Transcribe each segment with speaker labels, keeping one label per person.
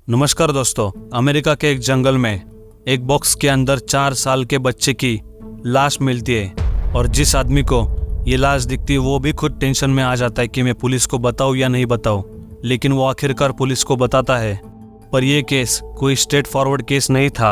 Speaker 1: नमस्कार दोस्तों। अमेरिका के एक जंगल में एक बॉक्स के अंदर 4 साल के बच्चे की लाश मिलती है और जिस आदमी को ये लाश दिखती है वो भी खुद टेंशन में आ जाता है कि मैं पुलिस को बताऊं या नहीं बताऊं, लेकिन वो आखिरकार पुलिस को बताता है। पर यह केस कोई स्ट्रेट फॉरवर्ड केस नहीं था।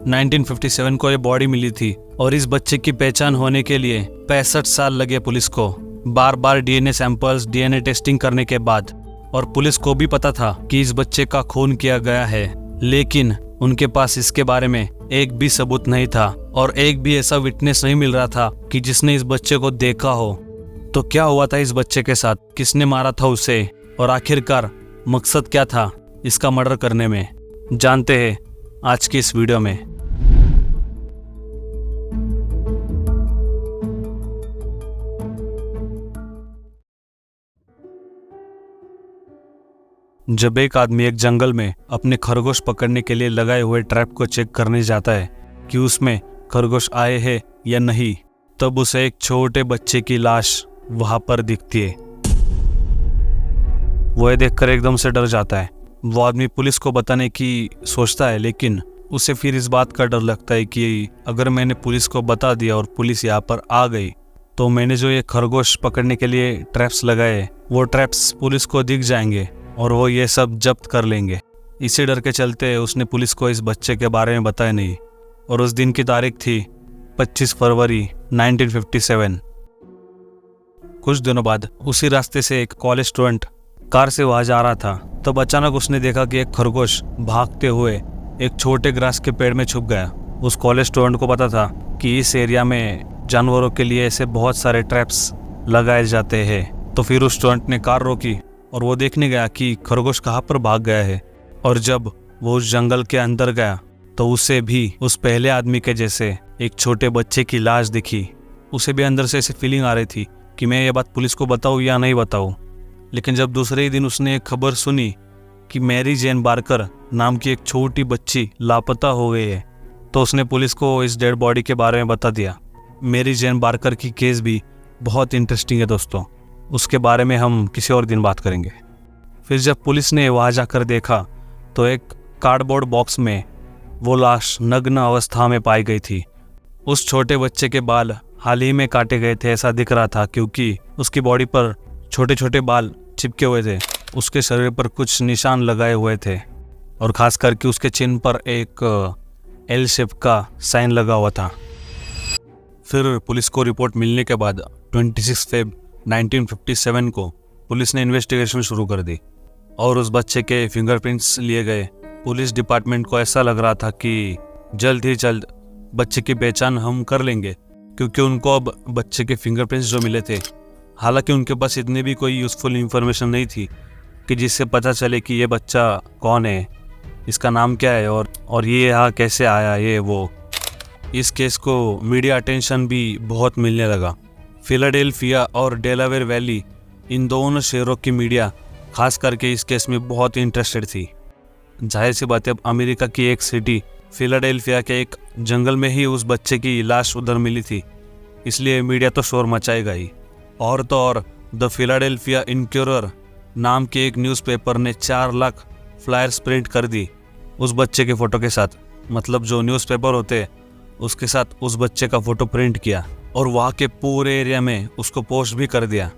Speaker 1: 1957 को ये बॉडी मिली थी और इस बच्चे की पहचान होने के लिए 65 साल लगे पुलिस को, बार बार डीएनए सैंपल्स, डीएनए टेस्टिंग करने के बाद। और पुलिस को भी पता था कि इस बच्चे का खून किया गया है, लेकिन उनके पास इसके बारे में एक भी सबूत नहीं था और एक भी ऐसा विटनेस नहीं मिल रहा था कि जिसने इस बच्चे को देखा हो। तो क्या हुआ था इस बच्चे के साथ, किसने मारा था उसे और आखिरकार मकसद क्या था इसका मर्डर करने में, जानते हैं आज की इस वीडियो में। जब एक आदमी एक जंगल में अपने खरगोश पकड़ने के लिए लगाए हुए ट्रैप को चेक करने जाता है कि उसमें खरगोश आए हैं या नहीं, तब उसे एक छोटे बच्चे की लाश वहां पर दिखती है। वो देखकर एकदम से डर जाता है। वो आदमी पुलिस को बताने की सोचता है, लेकिन उसे फिर इस बात का डर लगता है कि अगर मैंने पुलिस को बता दिया और पुलिस यहाँ पर आ गई तो मैंने जो ये खरगोश पकड़ने के लिए ट्रैप्स लगाए वो ट्रैप्स पुलिस को दिख जाएंगे और वो ये सब जब्त कर लेंगे। इसी डर के चलते उसने पुलिस को इस बच्चे के बारे में बताया नहीं। और उस दिन की तारीख थी 25 फरवरी 1957। कुछ दिनों बाद उसी रास्ते से एक कॉलेज स्टूडेंट कार से वहां जा रहा था, तब अचानक उसने देखा कि एक खरगोश भागते हुए एक छोटे ग्रास के पेड़ में छुप गया। उस कॉलेज स्टूडेंट को पता था कि इस एरिया में जानवरों के लिए ऐसे बहुत सारे ट्रैप्स लगाए जाते हैं। तो फिर उस स्टूडेंट ने कार रोकी और वो देखने गया कि खरगोश कहाँ पर भाग गया है। और जब वो उस जंगल के अंदर गया तो उसे भी उस पहले आदमी के जैसे एक छोटे बच्चे की लाश दिखी। उसे भी अंदर से ऐसी फीलिंग आ रही थी कि मैं ये बात पुलिस को बताऊं या नहीं बताऊं। लेकिन जब दूसरे ही दिन उसने एक खबर सुनी कि मैरी जेन बार्कर नाम की एक छोटी बच्ची लापता हो गई है, तो उसने पुलिस को इस डेड बॉडी के बारे में बता दिया। मैरी जेन बार्कर की केस भी बहुत इंटरेस्टिंग है दोस्तों, उसके बारे में हम किसी और दिन बात करेंगे। फिर जब पुलिस ने वहाँ जाकर देखा तो एक कार्डबोर्ड बॉक्स में वो लाश नग्न अवस्था में पाई गई थी। उस छोटे बच्चे के बाल हाल ही में काटे गए थे ऐसा दिख रहा था, क्योंकि उसकी बॉडी पर छोटे छोटे बाल चिपके हुए थे। उसके शरीर पर कुछ निशान लगाए हुए थे और खास करके उसके चिन्ह पर एक एल शेप का साइन लगा हुआ था। फिर पुलिस को रिपोर्ट मिलने के बाद 26 फेब 1957 को पुलिस ने इन्वेस्टिगेशन शुरू कर दी और उस बच्चे के फिंगरप्रिंट्स लिए गए। पुलिस डिपार्टमेंट को ऐसा लग रहा था कि जल्द ही जल्द बच्चे की पहचान हम कर लेंगे, क्योंकि उनको अब बच्चे के फिंगरप्रिंट्स जो मिले थे, हालांकि उनके पास इतनी भी कोई यूज़फुल इंफॉर्मेशन नहीं थी कि जिससे पता चले कि ये बच्चा कौन है, इसका नाम क्या है और ये यहाँ कैसे आया, ये वो। इस केस को मीडिया अटेंशन भी बहुत मिलने लगा। फिलाडेल्फिया और डेलावेयर वैली, इन दोनों शहरों की मीडिया खास करके इस केस में बहुत इंटरेस्टेड थी। जाहिर सी बात है, अब अमेरिका की एक सिटी फिलाडेल्फिया के एक जंगल में ही उस बच्चे की लाश उधर मिली थी, इसलिए मीडिया तो शोर मचाएगा ही। और तो और द फिलाडेल्फिया इंक्यूरर नाम के एक न्यूज़पेपर ने 4 लाख फ्लायर्स प्रिंट कर दी उस बच्चे के फ़ोटो के साथ। मतलब जो न्यूज़पेपर होते उसके साथ उस बच्चे का फ़ोटो प्रिंट किया और वहाँ के पूरे एरिया में उसको पोस्ट भी कर दिया।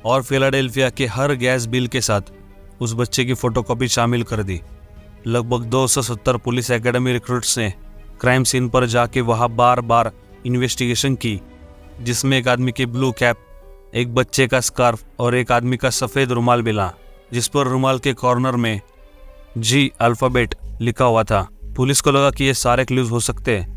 Speaker 1: और फिलाडेल्फिया के हर गैस बिल के साथ उस बच्चे की फ़ोटोकॉपी शामिल कर दी। लगभग 270 पुलिस एकेडमी रिक्रूट्स ने क्राइम सीन पर जाके वहाँ बार बार इन्वेस्टिगेशन की, जिसमें एक आदमी की ब्लू कैप, एक बच्चे का स्कार्फ और एक आदमी का सफ़ेद रुमाल मिला, जिस पर रुमाल के कॉर्नर में जी अल्फ़ाबेट लिखा हुआ था। पुलिस को लगा कि ये सारे क्लूज हो सकते हैं,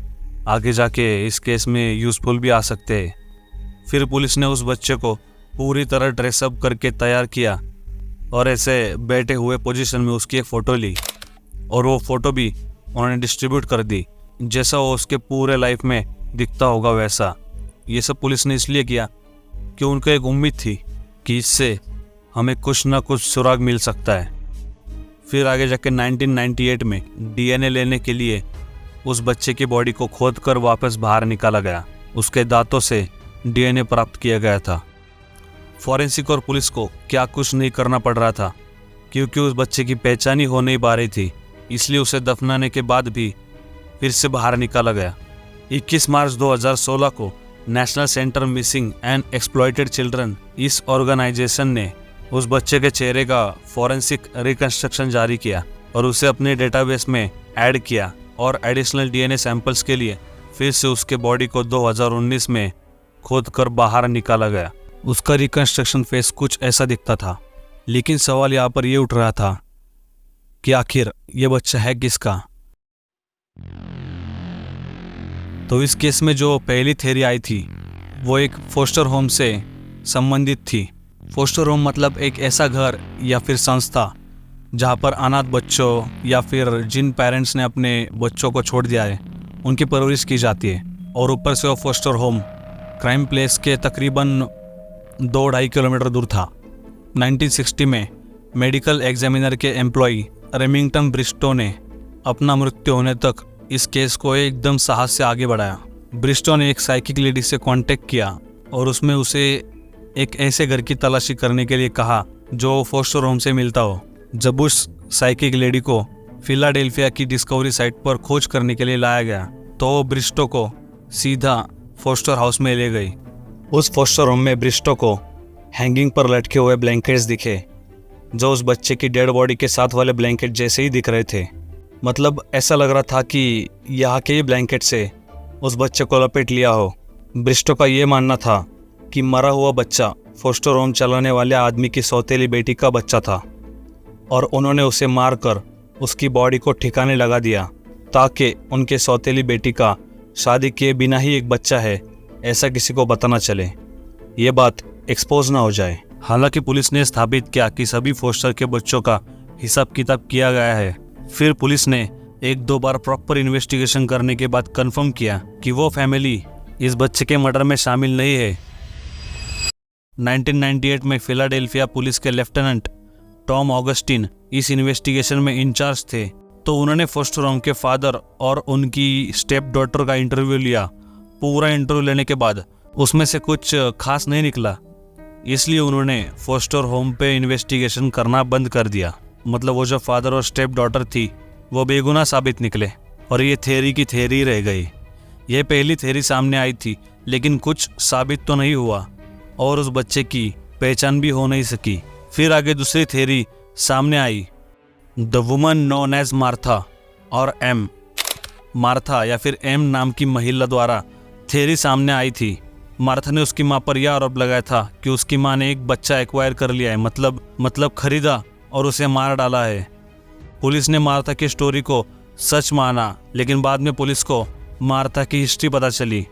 Speaker 1: आगे जाके इस केस में यूज़फुल भी आ सकते हैं। फिर पुलिस ने उस बच्चे को पूरी तरह ड्रेसअप करके तैयार किया और ऐसे बैठे हुए पोजीशन में उसकी एक फ़ोटो ली और वो फ़ोटो भी उन्होंने डिस्ट्रीब्यूट कर दी, जैसा वो उसके पूरे लाइफ में दिखता होगा वैसा। ये सब पुलिस ने इसलिए किया कि उनको एक उम्मीद थी कि इससे हमें कुछ ना कुछ सुराग मिल सकता है। फिर आगे जाके 1998 में डीएनए लेने के लिए उस बच्चे की बॉडी को खोदकर वापस बाहर निकाला गया। उसके दांतों से डीएनए प्राप्त किया गया था। फॉरेंसिक और पुलिस को क्या कुछ नहीं करना पड़ रहा था, क्योंकि उस बच्चे की पहचान ही हो नहीं पा रही थी, इसलिए उसे दफनाने के बाद भी फिर से बाहर निकाला गया। 21 मार्च 2016 को national centre missing and exploited children, इस ऑर्गेनाइजेशन ने उस बच्चे के चेहरे का फॉरेंसिक रिकंस्ट्रक्शन जारी किया और उसे अपने डेटाबेस में ऐड किया और एडिशनल डीएनए सैंपल्स के लिए फिर से उसके बॉडी को 2019 में खोद कर बाहर निकाला गया। उसका रिकंस्ट्रक्शन फेस कुछ ऐसा दिखता था, लेकिन सवाल यहाँ पर यह उठ रहा था कि आखिर ये बच्चा है किसका। तो इस केस में जो पहली थ्योरी आई थी वो एक फोस्टर होम से संबंधित थी। फोस्टर होम मतलब एक ऐसा घर या फिर संस्था जहाँ पर अनाथ बच्चों या फिर जिन पेरेंट्स ने अपने बच्चों को छोड़ दिया है उनकी परवरिश की जाती है। और ऊपर से वो फोस्टर होम क्राइम प्लेस के तकरीबन 2-2.5 किलोमीटर दूर था। 1960 में मेडिकल एग्जामिनर के एम्प्लॉई रेमिंगटन ब्रिस्टो ने अपना मृत्यु होने तक इस केस को एकदम साहस से आगे बढ़ाया। ब्रिस्टो ने एक साइकिक लेडी से कांटेक्ट किया और उसमें उसे एक ऐसे घर की तलाशी करने के लिए कहा जो फोस्टर होम से मिलता हो। जब उस साइकिक लेडी को फिलाडेल्फिया की डिस्कवरी साइट पर खोज करने के लिए लाया गया तो वो ब्रिस्टो को सीधा फोस्टर हाउस में ले गई। उस फोस्टर होम में ब्रिस्टो को हैंगिंग पर लटके हुए ब्लैंकेट्स दिखे जो उस बच्चे की डेड बॉडी के साथ वाले ब्लैंकेट जैसे ही दिख रहे थे। मतलब ऐसा लग रहा था कि यहाँ के ही ब्लैंकेट से उस बच्चे को लपेट लिया हो। ब्रिस्टो का ये मानना था कि मरा हुआ बच्चा फोस्टर होम चलाने वाले आदमी की सौतेली बेटी का बच्चा था और उन्होंने उसे मारकर उसकी बॉडी को ठिकाने लगा दिया ताकि उनके सौतेली बेटी का शादी किए बिना ही एक बच्चा है ऐसा किसी को पता न चले, ये बात एक्सपोज ना हो जाए। हालांकि पुलिस ने स्थापित किया कि सभी फोस्टर के बच्चों का हिसाब किताब किया गया है। फिर पुलिस ने 1-2 बार प्रॉपर इन्वेस्टिगेशन करने के बाद कंफर्म किया कि वो फैमिली इस बच्चे के मर्डर में शामिल नहीं है। 1998 में फिलाडेल्फिया पुलिस के लेफ्टिनेंट टॉम ऑगस्टिन इस इन्वेस्टिगेशन में इंचार्ज थे, तो उन्होंने फोस्टर होम के फादर और उनकी स्टेप डॉटर का इंटरव्यू लिया। पूरा इंटरव्यू लेने के बाद उसमें से कुछ खास नहीं निकला, इसलिए उन्होंने फोस्टर होम पे इन्वेस्टिगेशन करना बंद कर दिया। मतलब वो जो फादर और स्टेप डॉटर थी वो बेगुनाह साबित निकले और ये थ्योरी की थ्योरी रह गई। ये पहली थ्योरी सामने आई थी लेकिन कुछ साबित तो नहीं हुआ और उस बच्चे की पहचान भी हो नहीं सकी। फिर आगे दूसरी थ्योरी सामने आई, the woman known as Martha और एम, मार्था या फिर एम नाम की महिला द्वारा थ्योरी सामने आई थी। मार्था ने उसकी मां पर यह आरोप लगाया था कि उसकी मां ने एक बच्चा एक्वायर कर लिया है, मतलब खरीदा और उसे मार डाला है। पुलिस ने मार्था की स्टोरी को सच माना, लेकिन बाद में पुलिस को मार्था की हिस्ट्री पता चली।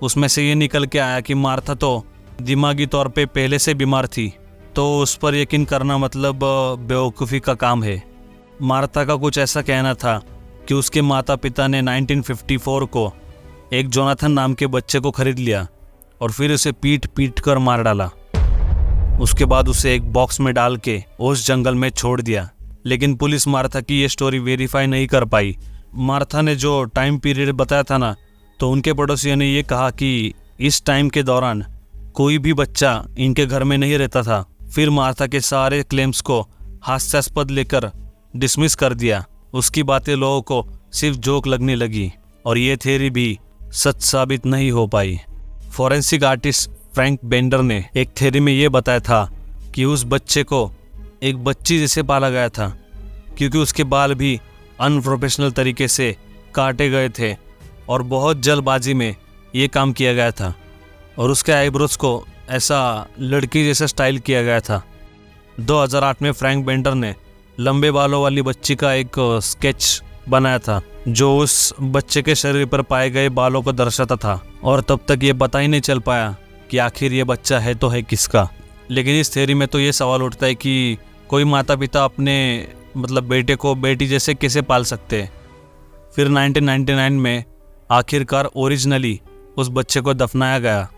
Speaker 1: उसमें से ये निकल के आया कि मार्था तो दिमागी तौर पे पहले से बीमार थी, तो उस पर यकीन करना मतलब बेवकूफ़ी का काम है। मार्था का कुछ ऐसा कहना था कि उसके माता पिता ने 1954 को एक जोनाथन नाम के बच्चे को खरीद लिया और फिर उसे पीट पीट कर मार डाला। उसके बाद उसे एक बॉक्स में डाल के उस जंगल में छोड़ दिया, लेकिन पुलिस मार्था की ये स्टोरी वेरीफाई नहीं कर पाई। मार्था ने जो टाइम पीरियड बताया था ना, तो उनके पड़ोसियों ने ये कहा कि इस टाइम के दौरान कोई भी बच्चा इनके घर में नहीं रहता था। फिर मार्था के सारे क्लेम्स को हास्यास्पद लेकर डिसमिस कर दिया। उसकी बातें लोगों को सिर्फ जोक लगने लगी और ये थ्योरी भी सच साबित नहीं हो पाई। फॉरेंसिक आर्टिस्ट फ्रैंक बेंडर ने एक थ्योरी में ये बताया था कि उस बच्चे को एक बच्ची जैसे पाला गया था, क्योंकि उसके बाल भी अनप्रोफेशनल तरीके से काटे गए थे और बहुत जल्दबाजी में ये काम किया गया था और उसके आईब्रोज को ऐसा लड़की जैसा स्टाइल किया गया था। 2008 में फ्रैंक बेंडर ने लंबे बालों वाली बच्ची का एक स्केच बनाया था जो उस बच्चे के शरीर पर पाए गए बालों को दर्शाता था, और तब तक ये पता ही नहीं चल पाया कि आखिर ये बच्चा है तो है किसका। लेकिन इस थ्योरी में तो ये सवाल उठता है कि कोई माता पिता अपने बेटे को बेटी जैसे कैसे पाल सकते हैं। फिर 1999 में आखिरकार ओरिजिनली उस बच्चे को दफनाया गया।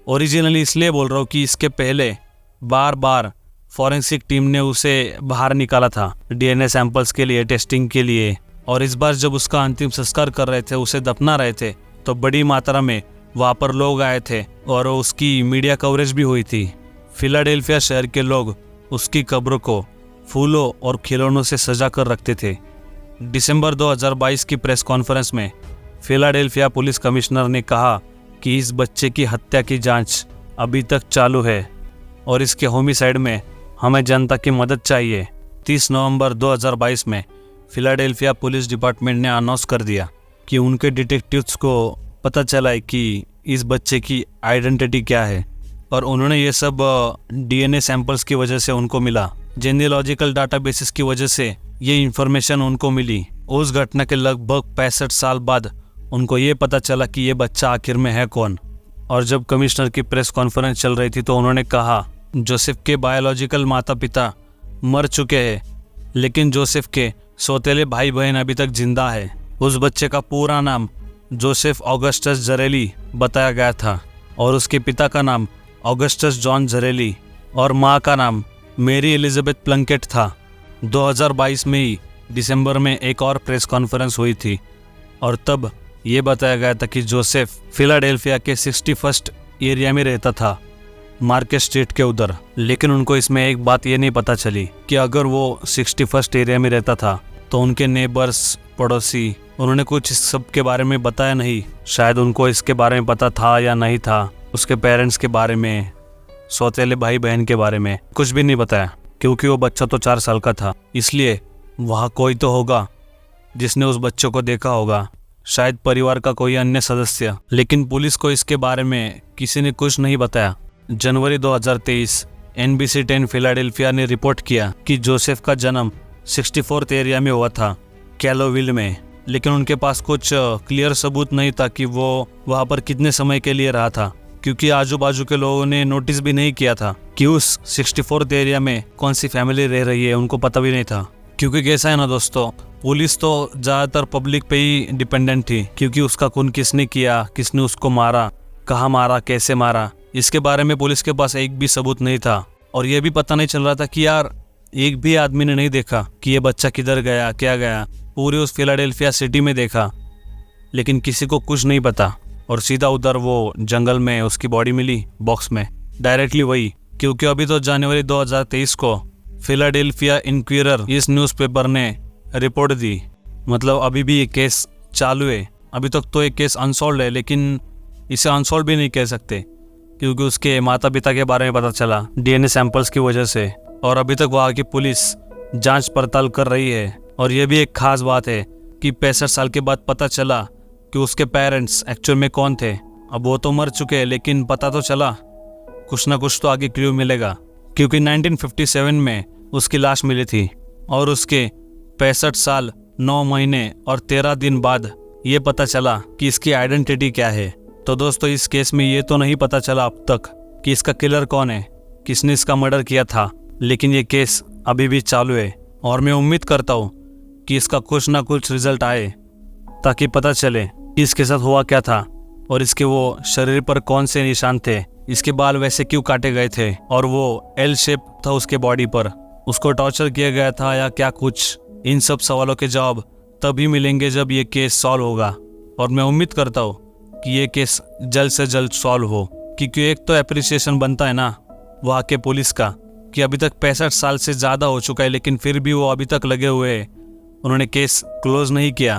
Speaker 1: ओरिजिनली इसलिए बोल रहा हूँ कि इसके पहले बार बार फॉरेंसिक टीम ने उसे बाहर निकाला था डीएनए सैंपल्स के लिए, टेस्टिंग के लिए, और इस बार जब उसका अंतिम संस्कार कर रहे थे, उसे दफना रहे थे, तो बड़ी मात्रा में वहाँ पर लोग आए थे और उसकी मीडिया कवरेज भी हुई थी। फिलाडेल्फिया शहर के लोग उसकी कब्र को फूलों और खिलौनों से सजा कर रखते थे। दिसंबर 2022 की प्रेस कॉन्फ्रेंस में फिलाडेल्फिया पुलिस कमिश्नर ने कहा कि इस बच्चे की हत्या की जांच अभी तक चालू है और इसके होमिसाइड में हमें जनता की मदद चाहिए। 30 नवंबर 2022 में फिलाडेल्फिया पुलिस डिपार्टमेंट ने अनाउंस कर दिया कि उनके डिटेक्टिव्स को पता चला है कि इस बच्चे की आइडेंटिटी क्या है और उन्होंने ये सब डीएनए सैंपल्स की वजह से उनको मिला। जेनेलॉजिकल डाटाबेसिस की वजह से ये इन्फॉर्मेशन उनको मिली। उस घटना के लगभग 65 साल बाद उनको ये पता चला कि ये बच्चा आखिर में है कौन। और जब कमिश्नर की प्रेस कॉन्फ्रेंस चल रही थी तो उन्होंने कहा जोसेफ के बायोलॉजिकल माता पिता मर चुके हैं, लेकिन जोसेफ के सौतेले भाई बहन अभी तक जिंदा है। उस बच्चे का पूरा नाम जोसेफ ऑगस्टस जरेली बताया गया था और उसके पिता का नाम ऑगस्टस जॉन जरेली और माँ का नाम मेरी एलिजाबेथ प्लंकेट था। 2022 में ही दिसंबर में एक और प्रेस कॉन्फ्रेंस हुई थी और तब ये बताया गया था कि जोसेफ फिलाडेल्फिया के 61st एरिया में रहता था, मार्केट स्ट्रीट के उधर। लेकिन उनको इसमें एक बात ये नहीं पता चली कि अगर वो 61st एरिया में रहता था तो उनके नेबर्स, पड़ोसी, उन्होंने कुछ इस सब के बारे में बताया नहीं। शायद उनको इसके बारे में पता था या नहीं था, उसके पेरेंट्स के बारे में, सौतेले भाई बहन के बारे में कुछ भी नहीं बताया, क्योंकि वो बच्चा तो 4 साल का था। इसलिए वहाँ कोई तो होगा जिसने उस बच्चे को देखा होगा, शायद परिवार का कोई अन्य सदस्य। लेकिन पुलिस को इसके बारे में किसी ने कुछ नहीं बताया। जनवरी 2023 NBC 10 फिलाडेल्फिया ने रिपोर्ट किया कि जोसेफ का जन्म 64th एरिया में हुआ था, कैलोविल में। लेकिन उनके पास कुछ क्लियर सबूत नहीं था कि वो वहाँ पर कितने समय के लिए रहा था, क्योंकि आजू बाजू के लोगों ने नोटिस भी नहीं किया था कि उस 64th एरिया में कौन सी फैमिली रह रही है, उनको पता भी नहीं था। क्योंकि कैसा है ना दोस्तों, पुलिस तो ज़्यादातर पब्लिक पे ही डिपेंडेंट थी, क्योंकि उसका खून किसने किया, किसने उसको मारा, कहाँ मारा, कैसे मारा, इसके बारे में पुलिस के पास एक भी सबूत नहीं था। और ये भी पता नहीं चल रहा था कि यार एक भी आदमी ने नहीं देखा कि ये बच्चा किधर गया, क्या गया। पूरे उस फिलाडेल्फिया सिटी में देखा, लेकिन किसी को कुछ नहीं पता। और सीधा उधर वो जंगल में उसकी बॉडी मिली, बॉक्स में, डायरेक्टली वही। क्योंकि अभी तो जनवरी 2023 को फिलाडेल्फिया इंक्वायरर इस न्यूज़पेपर ने रिपोर्ट दी, मतलब अभी भी ये केस चालू है। अभी तक तो ये केस अनसॉल्व है, लेकिन इसे अनसॉल्व भी नहीं कह सकते क्योंकि उसके माता पिता के बारे में पता चला डीएनए सैंपल्स की वजह से। और अभी तक वहाँ की पुलिस जांच पड़ताल कर रही है। और ये भी एक खास बात है कि 65 साल के बाद पता चला कि उसके पेरेंट्स एक्चुअल में कौन थे। अब वो तो मर चुके हैं, लेकिन पता तो चला, कुछ ना कुछ तो आगे क्लू मिलेगा। क्योंकि 1957 में उसकी लाश मिली थी और उसके 65 साल 9 महीने और 13 दिन बाद ये पता चला कि इसकी आइडेंटिटी क्या है। तो दोस्तों, इस केस में ये तो नहीं पता चला अब तक कि इसका किलर कौन है, किसने इसका मर्डर किया था, लेकिन ये केस अभी भी चालू है। और मैं उम्मीद करता हूँ कि इसका कुछ ना कुछ रिजल्ट आए ताकि पता चले कि इसके साथ हुआ क्या था और इसके वो शरीर पर कौन से निशान थे, इसके बाल वैसे क्यों काटे गए थे और वो एल शेप था उसके बॉडी पर, उसको टॉर्चर किया गया था या क्या कुछ। इन सब सवालों के जवाब तभी मिलेंगे जब ये केस सॉल्व होगा। और मैं उम्मीद करता हूँ कि ये केस जल्द से जल्द सॉल्व हो, क्योंकि एक तो एप्रिसिएशन बनता है ना वहाँ के पुलिस का कि अभी तक 65 साल से ज़्यादा हो चुका है, लेकिन फिर भी वो अभी तक लगे हुए हैं, उन्होंने केस क्लोज नहीं किया।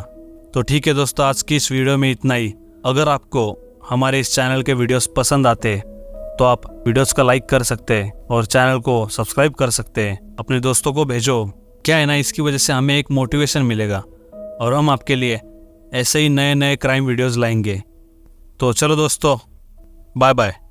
Speaker 1: तो ठीक है दोस्तों, आज की इस वीडियो में इतना ही। अगर आपको हमारे इस चैनल के वीडियोस पसंद आते हैं तो आप वीडियोस का लाइक कर सकते हैं और चैनल को सब्सक्राइब कर सकते हैं, अपने दोस्तों को भेजो। क्या है ना, इसकी वजह से हमें एक मोटिवेशन मिलेगा और हम आपके लिए ऐसे ही नए नए क्राइम वीडियोस लाएंगे। तो चलो दोस्तों, बाय बाय।